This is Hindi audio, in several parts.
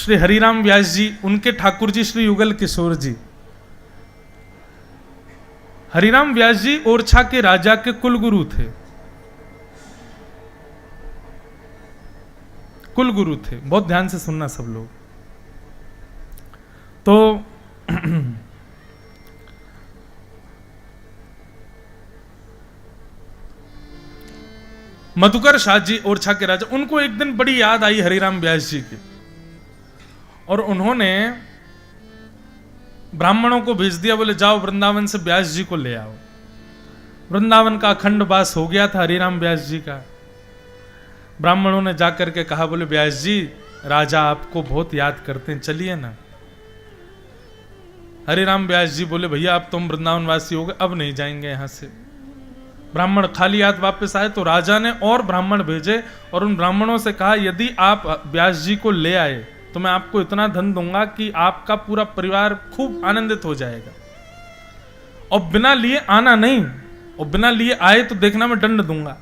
श्री हरिराम व्यास जी, उनके ठाकुर जी श्री युगल किशोर जी। हरिराम व्यास जी ओरछा के राजा के कुलगुरु थे, कुलगुरु थे। बहुत ध्यान से सुनना सब लोग। तो मधुकर शाह जी ओरछा के राजा, उनको एक दिन बड़ी याद आई हरिराम व्यास जी की, और उन्होंने ब्राह्मणों को भेज दिया, बोले जाओ वृंदावन से व्यास जी को ले आओ। वृंदावन का अखंड वास हो गया था हरिराम व्यास जी का। ब्राह्मणों ने जाकर के कहा, बोले व्यास जी राजा आपको बहुत याद करते हैं, चलिए ना। हरिराम व्यास जी बोले भैया अब तुम वृंदावन वासी हो गए, अब नहीं जाएंगे यहां से। ब्राह्मण खाली हाथ वापस आए तो राजा ने और ब्राह्मण भेजे और उन ब्राह्मणों से कहा, यदि आप व्यास जी को ले आए तो मैं आपको इतना धन दूंगा कि आपका पूरा परिवार खूब आनंदित हो जाएगा, और बिना लिए आना नहीं, और बिना लिए आए तो देखना मैं दंड दूंगा।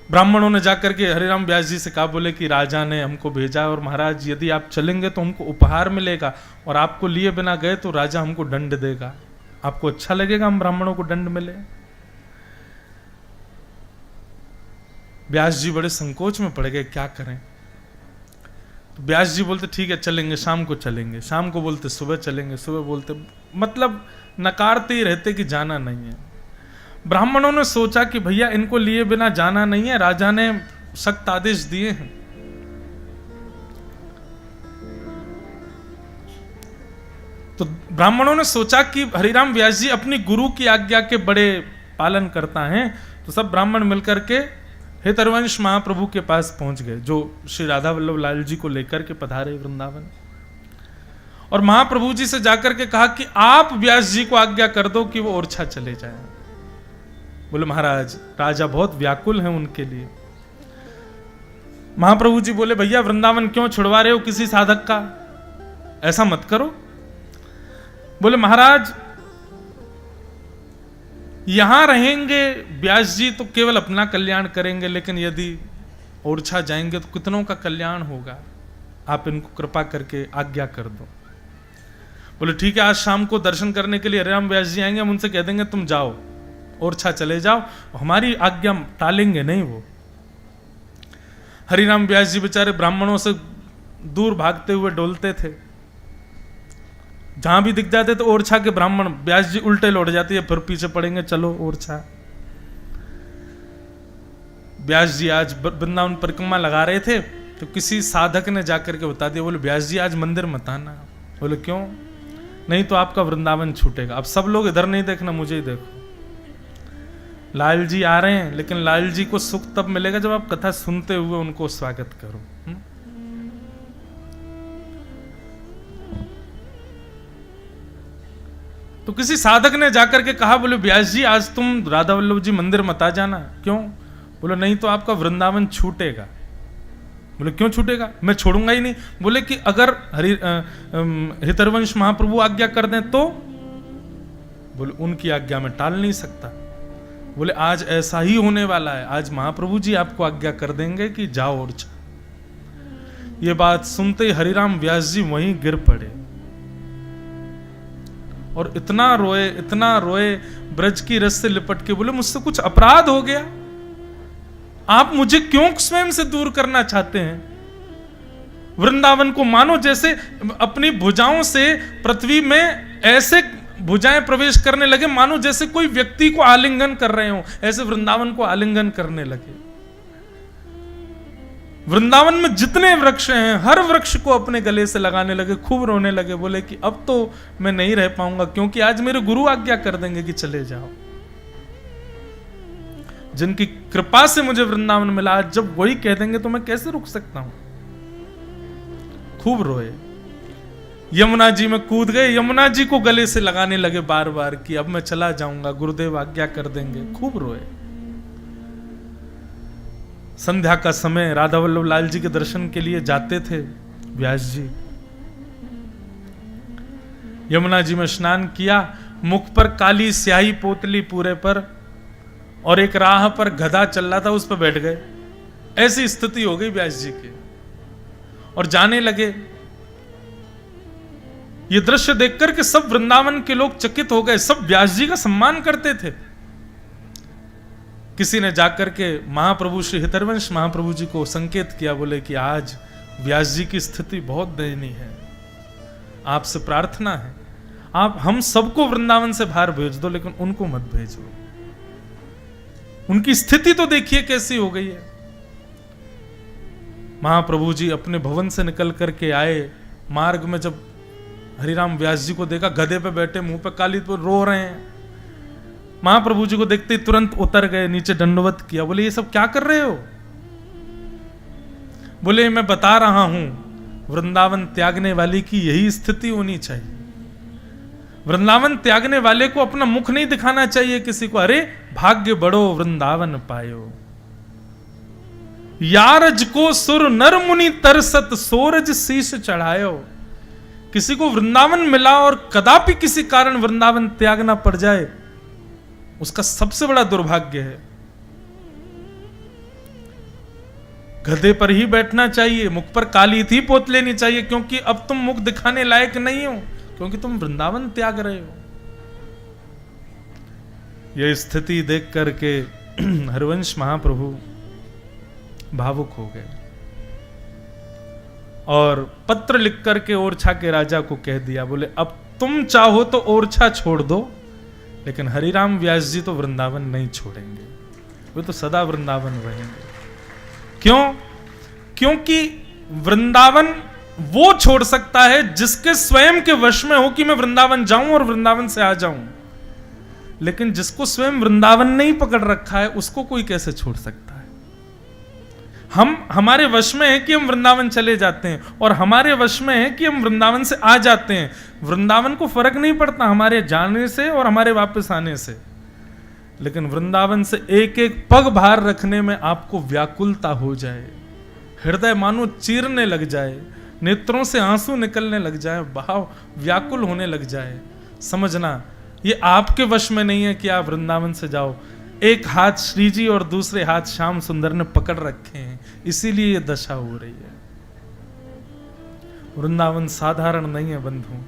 ब्राह्मणों ने जाकर के हरिराम व्यास जी से कहा, बोले कि राजा ने हमको भेजा और महाराज यदि आप चलेंगे तो हमको उपहार मिलेगा, और आपको लिए बिना गए तो राजा हमको दंड देगा। आपको अच्छा लगेगा हम ब्राह्मणों को दंड मिले? व्यास जी बड़े संकोच में पड़ गए, क्या करें। तो व्यास जी बोलते ठीक है चलेंगे, शाम को चलेंगे। शाम को बोलते सुबह चलेंगे, सुबह बोलते, मतलब नकारते ही रहते कि जाना नहीं है। ब्राह्मणों ने सोचा कि भैया इनको लिए बिना जाना नहीं है, राजा ने सख्त आदेश दिए हैं। तो ब्राह्मणों ने सोचा कि हरिराम व्यास जी अपनी गुरु की आज्ञा के बड़े पालन करता है, तो सब ब्राह्मण मिलकर के हितरवंश महाप्रभु के पास पहुंच गए, जो श्री राधा वल्लभ लाल जी को लेकर के पधारे वृंदावन। और महाप्रभु जी से जाकर के कहा कि आप व्यास जी को आज्ञा कर दो कि वो ओरछा चले जाएं। बोले महाराज राजा बहुत व्याकुल हैं उनके लिए। महाप्रभु जी बोले भैया वृंदावन क्यों छुड़वा रहे हो किसी साधक का, ऐसा मत करो। बोले महाराज यहां रहेंगे व्यास जी तो केवल अपना कल्याण करेंगे, लेकिन यदि ओरछा जाएंगे तो कितनों का कल्याण होगा, आप इनको कृपा करके आज्ञा कर दो। बोले ठीक है, आज शाम को दर्शन करने के लिए हरिराम व्यास जी आएंगे, हम उनसे कह देंगे तुम जाओ ओरछा चले जाओ, हमारी आज्ञा टालेंगे नहीं वो। हरिराम व्यास जी बेचारे ब्राह्मणों से दूर भागते हुए डोलते थे, जहां भी दिख जाते तो ओरछा के ब्राह्मण व्यास जी उल्टे लौट जाते हैं, फिर पीछे पड़ेंगे चलो ओरछा। व्यास जी आज वृंदावन परिक्रमा लगा रहे थे तो किसी साधक ने जाकर के बता दिया, बोले व्यास जी आज मंदिर मत आना। बोले क्यों? नहीं तो आपका वृंदावन छूटेगा। अब सब लोग इधर नहीं देखना, मुझे ही देखो। लाल जी आ रहे हैं, लेकिन लाल जी को सुख तब मिलेगा जब आप कथा सुनते हुए उनको स्वागत करो। तो किसी साधक ने जाकर के कहा, बोले व्यास जी आज तुम राधा वल्लभ जी मंदिर मत आ जाना। क्यों? बोले नहीं तो आपका वृंदावन छूटेगा। बोले क्यों छूटेगा? मैं छोड़ूंगा ही नहीं। बोले कि अगर हितरवंश महाप्रभु आज्ञा कर दें तो? बोले उनकी आज्ञा में टाल नहीं सकता। बोले आज ऐसा ही होने वाला है, आज महाप्रभु जी आपको आज्ञा कर देंगे कि जाओ ओरछा। ये बात सुनते ही हरिराम व्यास जी वहीं गिर पड़े और इतना रोए ब्रज की रस से लिपट के। बोले मुझसे कुछ अपराध हो गया, आप मुझे क्यों स्वयं से दूर करना चाहते हैं? वृंदावन को मानो जैसे अपनी भुजाओं से पृथ्वी में ऐसे भुजाएं प्रवेश करने लगे, मानो जैसे कोई व्यक्ति को आलिंगन कर रहे हो, ऐसे वृंदावन को आलिंगन करने लगे। वृंदावन में जितने वृक्ष हैं हर वृक्ष को अपने गले से लगाने लगे, खूब रोने लगे। बोले कि अब तो मैं नहीं रह पाऊंगा, क्योंकि आज मेरे गुरु आज्ञा कर देंगे कि चले जाओ। जिनकी कृपा से मुझे वृंदावन मिला, आज जब वही कह देंगे तो मैं कैसे रुक सकता हूं। खूब रोए, यमुना जी में कूद गए, यमुना जी को गले से लगाने लगे बार बार कि अब मैं चला जाऊंगा, गुरुदेव आज्ञा कर देंगे। खूब रोए। संध्या का समय राधा वल्लभ लाल जी के दर्शन के लिए जाते थे व्यास जी। यमुना जी में स्नान किया, मुख पर काली स्याही पोतली पूरे पर, और एक राह पर गधा चल रहा था, उस पर बैठ गए। ऐसी स्थिति हो गई व्यास जी की। और जाने लगे। ये दृश्य देखकर के सब वृंदावन के लोग चकित हो गए, सब व्यास जी का सम्मान करते थे। किसी ने जाकर के महाप्रभु श्री हितरवंश महाप्रभु जी को संकेत किया, बोले कि आज व्यास जी की स्थिति बहुत दयनीय है, आपसे प्रार्थना है आप हम सबको वृंदावन से बाहर भेज दो, लेकिन उनको मत भेजो। उनकी स्थिति तो देखिए कैसी हो गई है। महाप्रभु जी अपने भवन से निकल करके आए, मार्ग में जब हरिराम व्यास जी को देखा, गधे पे बैठे, मुंह पे काली तो रो रहे हैं। महाप्रभु जी को देखते ही तुरंत उतर गए, नीचे दंडवत किया, बोले ये सब क्या कर रहे हो? बोले मैं बता रहा हूं, वृंदावन त्यागने वाले की यही स्थिति होनी चाहिए। वृंदावन त्यागने वाले को अपना मुख नहीं दिखाना चाहिए किसी को। अरे भाग्य बड़ो वृंदावन पायो, यारज को सुर नर मुनि तरसत, सोरज शीश चढ़ायो। किसी को वृंदावन मिला और कदापि किसी कारण वृंदावन त्यागना पड़ जाए, उसका सबसे बड़ा दुर्भाग्य है। गधे पर ही बैठना चाहिए, मुख पर काली थी पोत लेनी चाहिए, क्योंकि अब तुम मुख दिखाने लायक नहीं हो, क्योंकि तुम वृंदावन त्याग रहे हो। यह स्थिति देख करके हरिवंश महाप्रभु भावुक हो गए और पत्र लिख करके ओरछा के राजा को कह दिया, बोले अब तुम चाहो तो ओरछा छोड़ दो, लेकिन हरिराम व्यास जी तो वृंदावन नहीं छोड़ेंगे, वे तो सदा वृंदावन रहेंगे। क्यों? क्योंकि वृंदावन वो छोड़ सकता है जिसके स्वयं के वश में हो कि मैं वृंदावन जाऊं और वृंदावन से आ जाऊं, लेकिन जिसको स्वयं वृंदावन नहीं पकड़ रखा है उसको कोई कैसे छोड़ सकता है? हमारे वश में है कि हम वृंदावन चले जाते हैं, और हमारे वश में है कि हम वृंदावन से आ जाते हैं। वृंदावन को फर्क नहीं पड़ता हमारे जाने से और हमारे वापस आने से, लेकिन वृंदावन से एक एक पग बाहर रखने में आपको व्याकुलता हो जाए, हृदय मानो चीरने लग जाए, नेत्रों से आंसू निकलने लग जाए, भाव व्याकुल होने लग जाए, समझना ये आपके वश में नहीं है कि आप वृंदावन से जाओ। एक हाथ श्री जी और दूसरे हाथ श्याम सुंदर ने पकड़ रखे हैं, इसीलिए ये दशा हो रही है। वृंदावन साधारण नहीं है बंधु,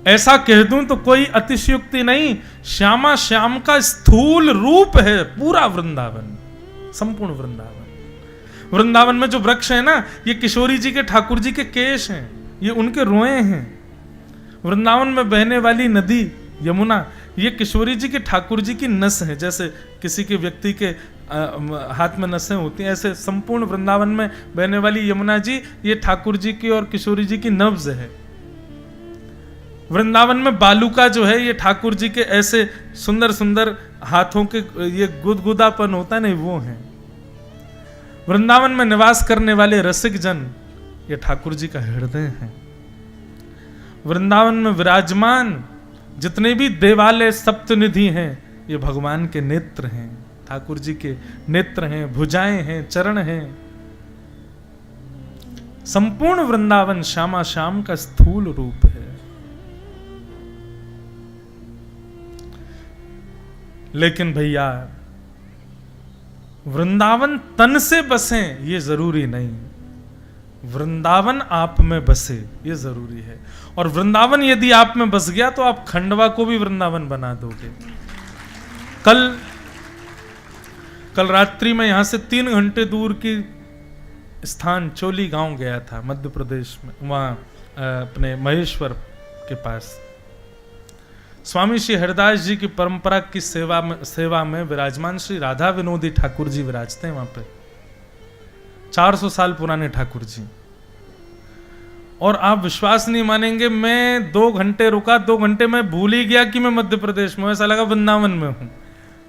ऐसा कह दूं तो कोई अतिशयोक्ति नहीं। श्यामा श्याम का स्थूल रूप है पूरा वृंदावन, संपूर्ण वृंदावन। वृंदावन में जो वृक्ष है ना, ये किशोरी जी के ठाकुर जी के केश हैं, ये उनके रोए हैं। वृंदावन में बहने वाली नदी यमुना, ये किशोरी जी के ठाकुर जी की नस है। जैसे किसी के व्यक्ति के हाथ में नसें होती हैं, ऐसे संपूर्ण वृंदावन में बहने वाली यमुना जी ये ठाकुर जी की और किशोरी जी की नब्ज है। वृंदावन में बालूका जो है ये ठाकुर जी के ऐसे सुंदर सुंदर हाथों के ये गुदगुदापन होता है ना, वो है। वृंदावन में निवास करने वाले रसिक जन ये ठाकुर जी का हृदय है। वृंदावन में विराजमान जितने भी देवालय सप्तनिधि हैं ये भगवान के नेत्र हैं, ठाकुर जी के नेत्र हैं, भुजाएं हैं, चरण हैं। संपूर्ण वृंदावन श्यामा श्याम का स्थूल रूप है। लेकिन भैया वृंदावन तन से बसे ये जरूरी नहीं, वृंदावन आप में बसे ये जरूरी है। और वृंदावन यदि आप में बस गया तो आप खंडवा को भी वृंदावन बना दोगे। कल रात्रि में यहां से 3 घंटे दूर की स्थान चोली गांव गया था, मध्य प्रदेश में, वहां अपने महेश्वर के पास। स्वामी श्री हरिदास जी की परंपरा की सेवा में विराजमान श्री राधा विनोदी ठाकुर जी विराजते हैं वहां पे, 400 साल पुराने ठाकुर जी। और आप विश्वास नहीं मानेंगे, मैं 2 घंटे रुका, 2 घंटे में भूल ही गया कि मैं मध्य प्रदेश में, ऐसा लगा वृंदावन में हूं।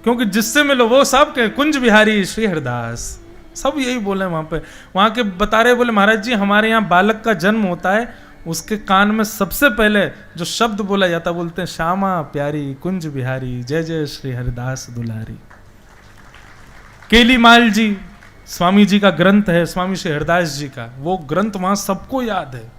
क्योंकि जिससे मिलो वो सब के कुंज बिहारी श्री हरिदास, सब यही बोले वहां पे। वहां के बता रहे, बोले महाराज जी हमारे यहाँ बालक का जन्म होता है, उसके कान में सबसे पहले जो शब्द बोला जाता, बोलते हैं श्यामा प्यारी कुंज बिहारी जय जय श्री हरिदास दुलारी। केलीमाल जी स्वामी जी का ग्रंथ है, स्वामी श्री हरिदास जी का, वो ग्रंथ वहां सबको याद है।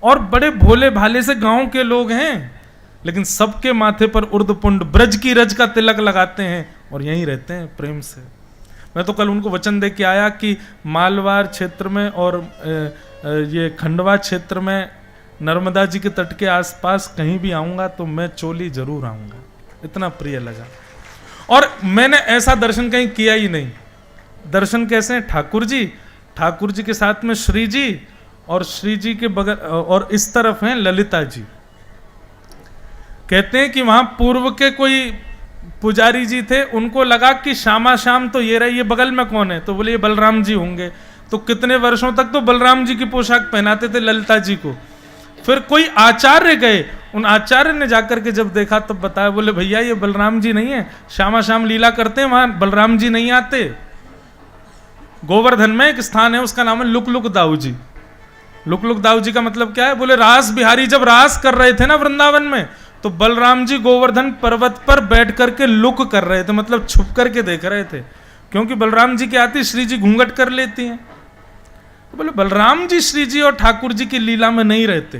और बड़े भोले भाले से गांव के लोग हैं, लेकिन सबके माथे पर उर्दपुंड ब्रज की रज का तिलक लगाते हैं और यहीं रहते हैं प्रेम से। मैं तो कल उनको वचन दे के आया कि मालवार क्षेत्र में और ये खंडवा क्षेत्र में नर्मदा जी के तट के आसपास कहीं भी आऊंगा तो मैं चोली जरूर आऊंगा, इतना प्रिय लगा। और मैंने ऐसा दर्शन कहीं किया ही नहीं। दर्शन कैसे हैं? ठाकुर जी के साथ में श्री जी, और श्री जी के बगल और इस तरफ हैं ललिता जी। कहते हैं कि वहां पूर्व के कोई पुजारी जी थे, उनको लगा कि श्यामा श्याम तो ये रहे, ये बगल में कौन है? तो बोले ये बलराम जी होंगे। तो कितने वर्षों तक तो बलराम जी की पोशाक पहनाते थे ललिता जी को। फिर कोई आचार्य गए, उन आचार्य ने जाकर के जब देखा तब बताया, बोले भैया ये बलराम जी नहीं है, श्यामा श्याम लीला करते हैं, वहां बलराम जी नहीं आते। गोवर्धन में एक स्थान है, उसका नाम है लुक दाऊ जी। लुक दाऊ जी का मतलब क्या है? बोले रास बिहारी जब रास कर रहे थे ना वृंदावन में, तो बलराम जी गोवर्धन पर्वत पर बैठ करके लुक कर रहे थे, मतलब छुप करके देख रहे थे, क्योंकि बलराम जी के आते श्री जी घूंघट कर लेती हैं। तो बोले बलराम जी श्री जी और ठाकुर जी की लीला में नहीं रहते,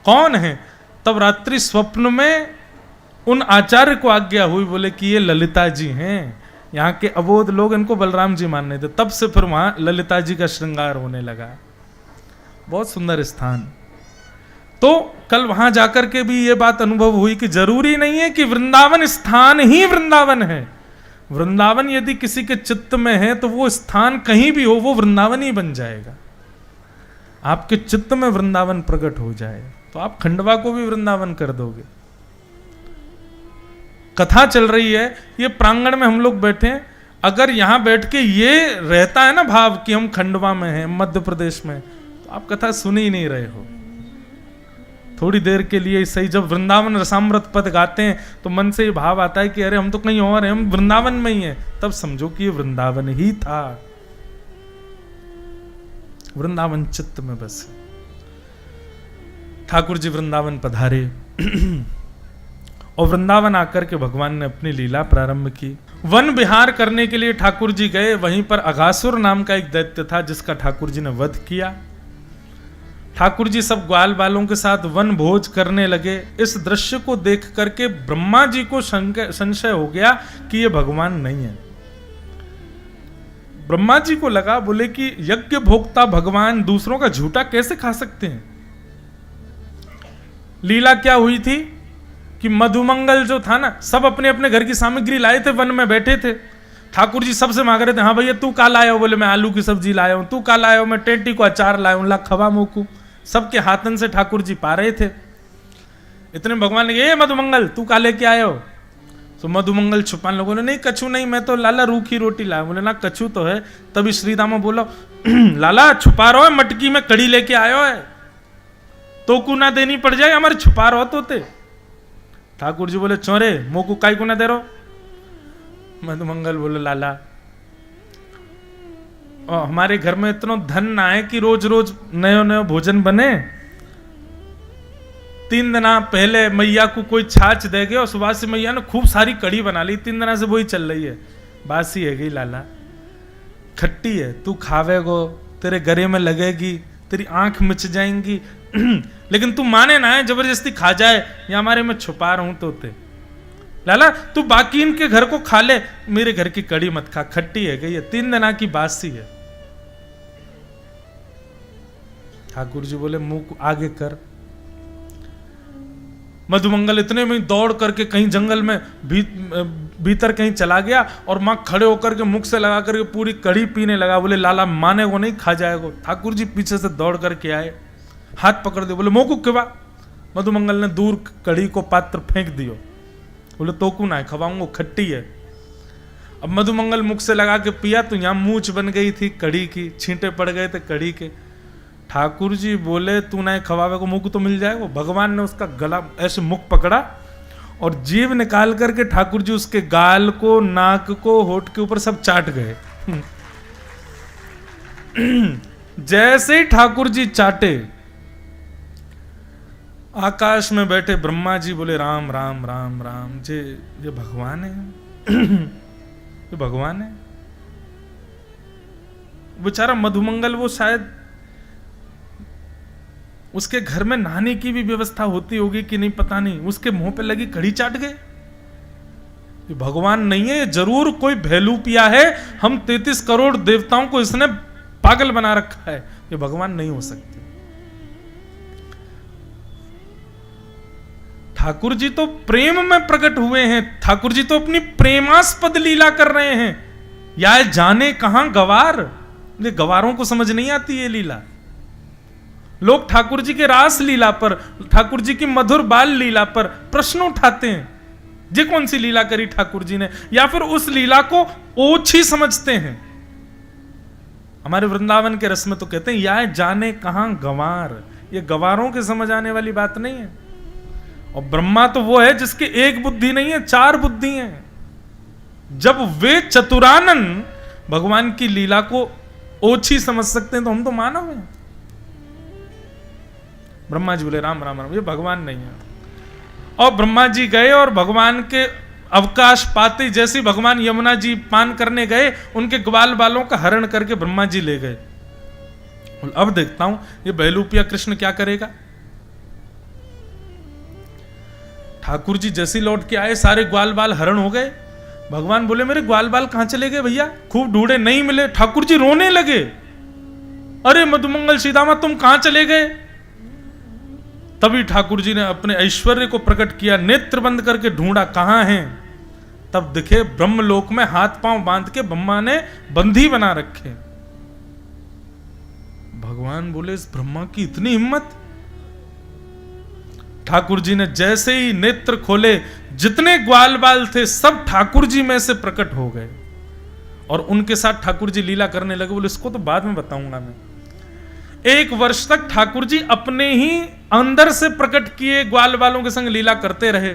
कौन है? तब रात्रि स्वप्न में उन आचार्य को आज्ञा हुई, बोले कि ये ललिता जी हैं, यहाँ के अबोध लोग इनको बलराम जी मानने थे। तब से फिर वहां ललिता जी का श्रृंगार होने लगा। बहुत सुंदर स्थान। तो कल वहां जाकर के भी ये बात अनुभव हुई कि जरूरी नहीं है कि वृंदावन स्थान ही वृंदावन है। वृंदावन यदि किसी के चित्त में है तो वो स्थान कहीं भी हो वो वृंदावन ही बन जाएगा। आपके चित्त में वृंदावन प्रकट हो जाए तो आप खंडवा को भी वृंदावन कर दोगे। कथा चल रही है, ये प्रांगण में हम लोग बैठे हैं, अगर यहां बैठ के ये रहता है ना भाव कि हम खंडवा में हैं, मध्य प्रदेश में, तो आप कथा सुन ही नहीं रहे हो। थोड़ी देर के लिए सही, जब वृंदावन रसामृत पद गाते हैं तो मन से ये भाव आता है कि अरे हम तो कहीं और हैं, हम वृंदावन में ही हैं, तब समझो कि ये वृंदावन ही था। वृंदावन चित्त में बस। ठाकुर जी वृंदावन पधारे और वृंदावन आकर के भगवान ने अपनी लीला प्रारंभ की। वन विहार करने के लिए ठाकुर जी गए, वहीं पर अघासुर नाम का एक दैत्य था जिसका ठाकुर जी ने वध किया। ठाकुर जी सब ग्वाल बालों के साथ वन भोज करने लगे। इस दृश्य को देख करके ब्रह्मा जी को संशय हो गया कि ये भगवान नहीं है। ब्रह्मा जी को लगा, बोले कि यज्ञ भोक्ता भगवान दूसरों का झूठा कैसे खा सकते हैं। लीला क्या हुई थी कि मधुमंगल जो था ना, सब अपने अपने घर की सामग्री लाए थे, वन में बैठे थे। ठाकुर जी सबसे मांग रहे थे, हाँ भैया तू का लाया हो? बोले मैं आलू की सब्जी लाया हूं। तू का लाया हो? मैं टेटी को अचार लाया हूं। ला खवा मोकू। सबके हाथन से ठाकुर जी पा रहे थे। इतने भगवान ने ये मधुमंगल तू का लेके आए हो? तो मधुमंगल छुपाने लोगों ने, नहीं कछु नहीं, मैं तो लाला रूखी रोटी लाया। बोले ना कछु तो है। तभी श्रीदामा बोला लाला छुपा रहो है, मटकी में कड़ी लेके आयो है, तो को ना देनी पड़ जाए, हमारे छुपा रहो तोते। ठाकुर जी बोले चोरे मोकू काई को ना दे रहो। मधुमंगल बोले लाला हमारे घर में इतना धन ना है कि रोज रोज नयो नयो भोजन बने। 3 दिन पहले मैया को कोई छाछ दे गए और सुबह से मैया ने खूब सारी कड़ी बना ली, 3 दिन से वही चल रही है, बासी है गई लाला, खट्टी है, तू खावेगो तेरे गले में लगेगी, तेरी आंख मिच जाएंगी लेकिन तू माने ना है, जबरदस्ती खा जाए, या हमारे में छुपा रहा हूं तोते। लाला तू बाकी इनके घर को खा ले, मेरे घर की कड़ी मत खा, खट्टी है गई है, 3 दिन की बासी है। ठाकुर जी बोले मुंह आगे कर। मधुमंगल इतने में दौड़ करके कहीं जंगल में भीतर कहीं चला गया और मां खड़े होकर के मुख से लगा करके पूरी कड़ी पीने लगा। बोले लाला माने वो नहीं, खा जाएगा। ठाकुर जी पीछे से दौड़ करके आए, हाथ पकड़ दिए, बोले मोकू केवा। मधुमंगल ने दूर कड़ी को पात्र फेंक दियो। बोले तोकू ना खवाऊंगा, खट्टी है। अब मधुमंगल मुख से लगा के पिया तो यहां मूंछ बन गई थी कड़ी की, छींटे पड़ गए थे कड़ी के। ठाकुर जी बोले तू ना खवावे को मुंह तो मिल जाएगा। भगवान ने उसका गला ऐसे मुख पकड़ा और जीभ निकाल करके ठाकुर जी उसके गाल को, नाक को, होठ के ऊपर सब चाट गए। जैसे ही ठाकुर जी चाटे, आकाश में बैठे ब्रह्मा जी बोले राम राम राम राम। ये भगवान है ये भगवान है। बेचारा मधुमंगल, वो शायद उसके घर में नहाने की भी व्यवस्था होती होगी कि नहीं पता नहीं, उसके मुंह पे लगी कड़ी चाट गए। ये भगवान नहीं है, ये जरूर कोई भेलूपिया है। हम 33 करोड़ देवताओं को इसने पागल बना रखा है, ये भगवान नहीं हो सकते। ठाकुर जी तो प्रेम में प्रकट हुए हैं, ठाकुर जी तो अपनी प्रेमास्पद लीला कर रहे हैं। या जाने कहां गवार, ये गवारों को समझ नहीं आती ये लीला। लोग ठाकुर जी के रास लीला पर, ठाकुर जी की मधुर बाल लीला पर प्रश्न उठाते हैं, ये कौन सी लीला करी ठाकुर जी ने, या फिर उस लीला को ओछी समझते हैं। हमारे वृंदावन के रस में तो कहते हैं या जाने कहां गवार, ये गवारों के समझ आने वाली बात नहीं है। और ब्रह्मा तो वो है जिसकी एक बुद्धि नहीं है, 4 बुद्धि है। जब वे चतुरानन भगवान की लीला को ओछी समझ सकते हैं तो हम तो मानव हैं। ब्रह्मा जी बोले राम राम राम, ये भगवान नहीं है। और ब्रह्मा जी गए और भगवान के अवकाश पाते जैसे भगवान यमुना जी पान करने गए, उनके ग्वाल बालों का हरण करके ब्रह्मा जी ले गए। अब देखता हूं ये बहलूपिया कृष्ण क्या करेगा। ठाकुर जी जैसे लौट के आए, सारे ग्वाल बाल हरण हो गए। भगवान बोले मेरे ग्वाल बाल कहां चले गए भैया, खूब ढूंढे नहीं मिले। ठाकुर जी रोने लगे, अरे मधुमंगल सीतामा तुम कहां चले गए। तभी ठाकुर जी ने अपने ऐश्वर्य को प्रकट किया, नेत्र बंद करके ढूंढा कहां हैं। तब दिखे ब्रह्मलोक में हाथ पांव बांध के ब्रह्मा ने बंधी बना रखे। भगवान बोले इस ब्रह्मा की इतनी हिम्मत। ठाकुर जी ने जैसे ही नेत्र खोले, जितने ग्वाल बाल थे सब ठाकुर जी में से प्रकट हो गए और उनके साथ ठाकुर जी लीला करने लगे। बोले इसको तो बाद में बताऊंगा मैं। 1 वर्ष तक ठाकुर जी अपने ही अंदर से प्रकट किए ग्वाल बालों के संग लीला करते रहे।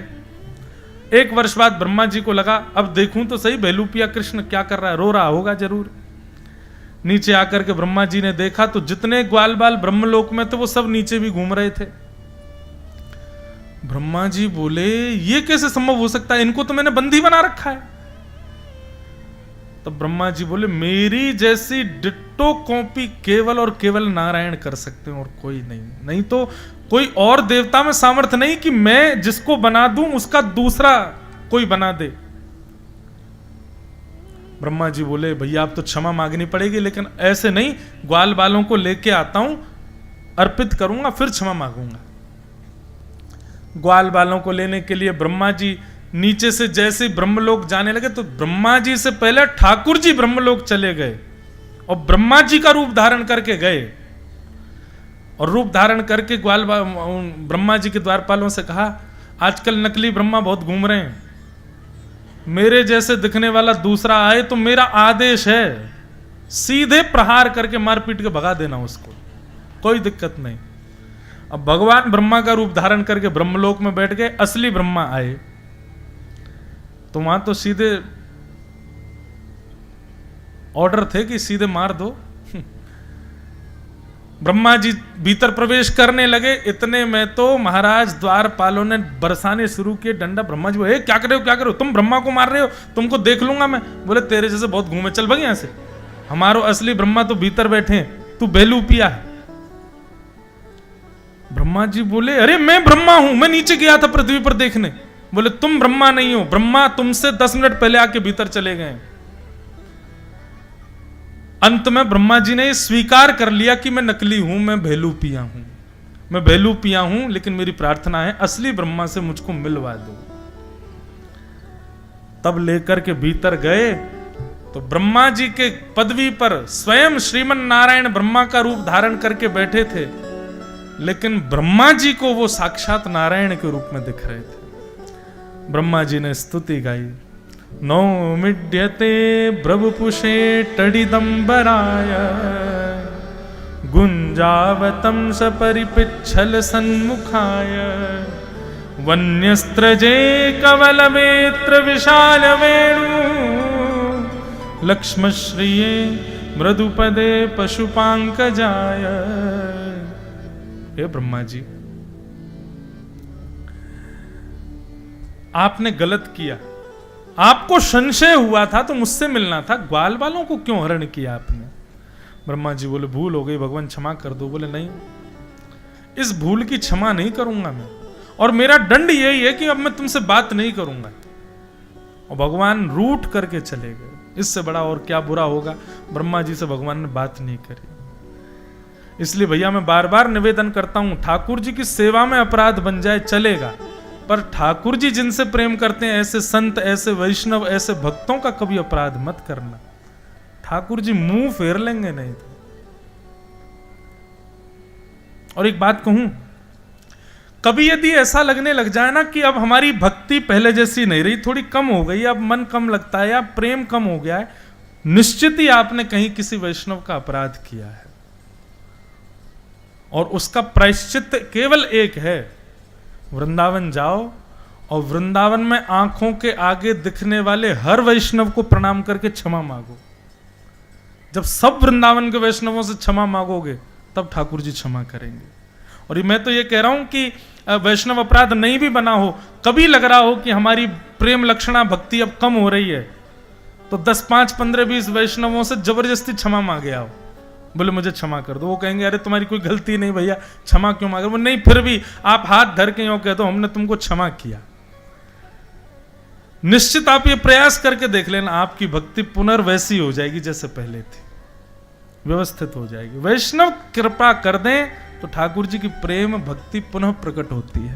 1 वर्ष बाद ब्रह्मा जी को लगा अब देखूं तो सही बहलूपिया कृष्ण क्या कर रहा है, रो रहा होगा जरूर। नीचे आकर के ब्रह्मा जी ने देखा तो जितने ग्वाल बाल ब्रह्मलोक में थे वो सब नीचे भी घूम रहे थे। ब्रह्मा जी बोले ये कैसे संभव हो सकता है, इनको तो मैंने बंदी बना रखा है। तो ब्रह्मा जी बोले मेरी जैसी डिट्टो कॉपी केवल और केवल नारायण कर सकते हैं और कोई नहीं। नहीं तो कोई और देवता में सामर्थ्य नहीं कि मैं जिसको बना दूं उसका दूसरा कोई बना दे। ब्रह्मा जी बोले भैया आप तो क्षमा मांगनी पड़ेगी, लेकिन ऐसे नहीं, ग्वाल बालों को लेके आता हूं, अर्पित करूंगा फिर क्षमा मांगूंगा। ग्वाल बालों को लेने के लिए ब्रह्मा जी नीचे से जैसे ब्रह्मलोक जाने लगे तो ब्रह्मा जी से पहले ठाकुर जी ब्रह्मलोक चले गए और ब्रह्मा जी का रूप धारण करके गए। और रूप धारण करके ब्रह्मा जी के द्वारपालों से कहा आजकल नकली ब्रह्मा बहुत घूम रहे हैं, मेरे जैसे दिखने वाला दूसरा आए तो मेरा आदेश है सीधे प्रहार करके मार पीट के भगा देना उसको, कोई दिक्कत नहीं। अब भगवान ब्रह्मा का रूप धारण करके ब्रह्मलोक में बैठ गए। असली ब्रह्मा आए तो वहां तो सीधे ऑर्डर थे कि सीधे मार दो। ब्रह्मा जी भीतर प्रवेश करने लगे, इतने में तो महाराज द्वारपालों ने बरसाने शुरू किए डंडा। ब्रह्मा जी बोले क्या कर रहे हो, क्या कर रहे हो, तुम ब्रह्मा को मार रहे हो, तुमको देख लूंगा मैं। बोले तेरे जैसे बहुत घूमे, चल भाग यहां से, हमारो असली ब्रह्मा तो भीतर बैठे हैं, तू बेलूपिया है। ब्रह्मा जी बोले अरे मैं ब्रह्मा हूं, मैं नीचे गया था पृथ्वी पर देखने। बोले तुम ब्रह्मा नहीं हो, ब्रह्मा तुमसे 10 मिनट पहले आके भीतर चले गए। अंत में ब्रह्मा जी ने स्वीकार कर लिया कि मैं नकली हूं, मैं भेलूपिया हूं, मैं भेलूपिया हूं, लेकिन मेरी प्रार्थना है असली ब्रह्मा से मुझको मिलवा दो। तब लेकर के भीतर गए तो ब्रह्मा जी के पदवी पर स्वयं श्रीमन नारायण ब्रह्मा का रूप धारण करके बैठे थे, लेकिन ब्रह्मा जी को वो साक्षात नारायण के रूप में दिख रहे थे। ब्रह्मा जी ने स्तुति गाई, नौमिड्यते ब्रवपुषे टडिदंबराय गुंजावतं सपरिपिच्छल सन्मुखाय वन्यस्त्रजे कवलवेत्र विशाल वेणु लक्ष्मश्रिये मृदुपदे पशुपांकजाय। हे ब्रह्मा जी आपने गलत किया, आपको संशय हुआ था तो मुझसे मिलना था, ग्वाल बालों को क्यों हरण किया आपने। ब्रह्मा जी बोले भूल हो गई भगवान क्षमा कर दो। बोले नहीं, इस भूल की क्षमा नहीं करूंगा मैं, और मेरा दंड यही है कि अब मैं तुमसे बात नहीं करूंगा। और भगवान रूठ करके चले गए। इससे बड़ा और क्या बुरा होगा। ब्रह्मा जी से भगवान ने बात नहीं करी। इसलिए भैया मैं बार बार निवेदन करता हूं, ठाकुर जी की सेवा में अपराध बन जाए चलेगा, पर ठाकुर जी जिनसे प्रेम करते हैं, ऐसे संत, ऐसे वैष्णव, ऐसे भक्तों का कभी अपराध मत करना। ठाकुर जी मुंह फेर लेंगे नहीं तो। और एक बात कहूं, कभी यदि ऐसा लगने लग जाए ना कि अब हमारी भक्ति पहले जैसी नहीं रही, थोड़ी कम हो गई, अब मन कम लगता है या प्रेम कम हो गया है, निश्चित ही आपने कहीं किसी वैष्णव का अपराध किया है। और उसका प्रायश्चित केवल एक है, वृंदावन जाओ और वृंदावन में आंखों के आगे दिखने वाले हर वैष्णव को प्रणाम करके क्षमा मांगो। जब सब वृंदावन के वैष्णवों से क्षमा मांगोगे तब ठाकुर जी क्षमा करेंगे। और मैं तो ये कह रहा हूं कि वैष्णव अपराध नहीं भी बना हो, कभी लग रहा हो कि हमारी प्रेम लक्षणा भक्ति अब कम हो रही है, तो 10, 5, 15, 20 वैष्णवों से जबरदस्ती क्षमा मांगे आओ, बोले मुझे क्षमा कर दो। वो कहेंगे अरे तुम्हारी कोई गलती नहीं भैया, क्षमा क्यों मांगे। वो नहीं, फिर भी आप हाथ धर के यूं कह दो हमने तुमको क्षमा किया। निश्चित आप ये प्रयास करके देख लेना, आपकी भक्ति पुनर्वैसी हो जाएगी जैसे पहले थी, व्यवस्थित हो जाएगी। वैष्णव कृपा कर दें तो ठाकुर जी की प्रेम भक्ति पुनः प्रकट होती है।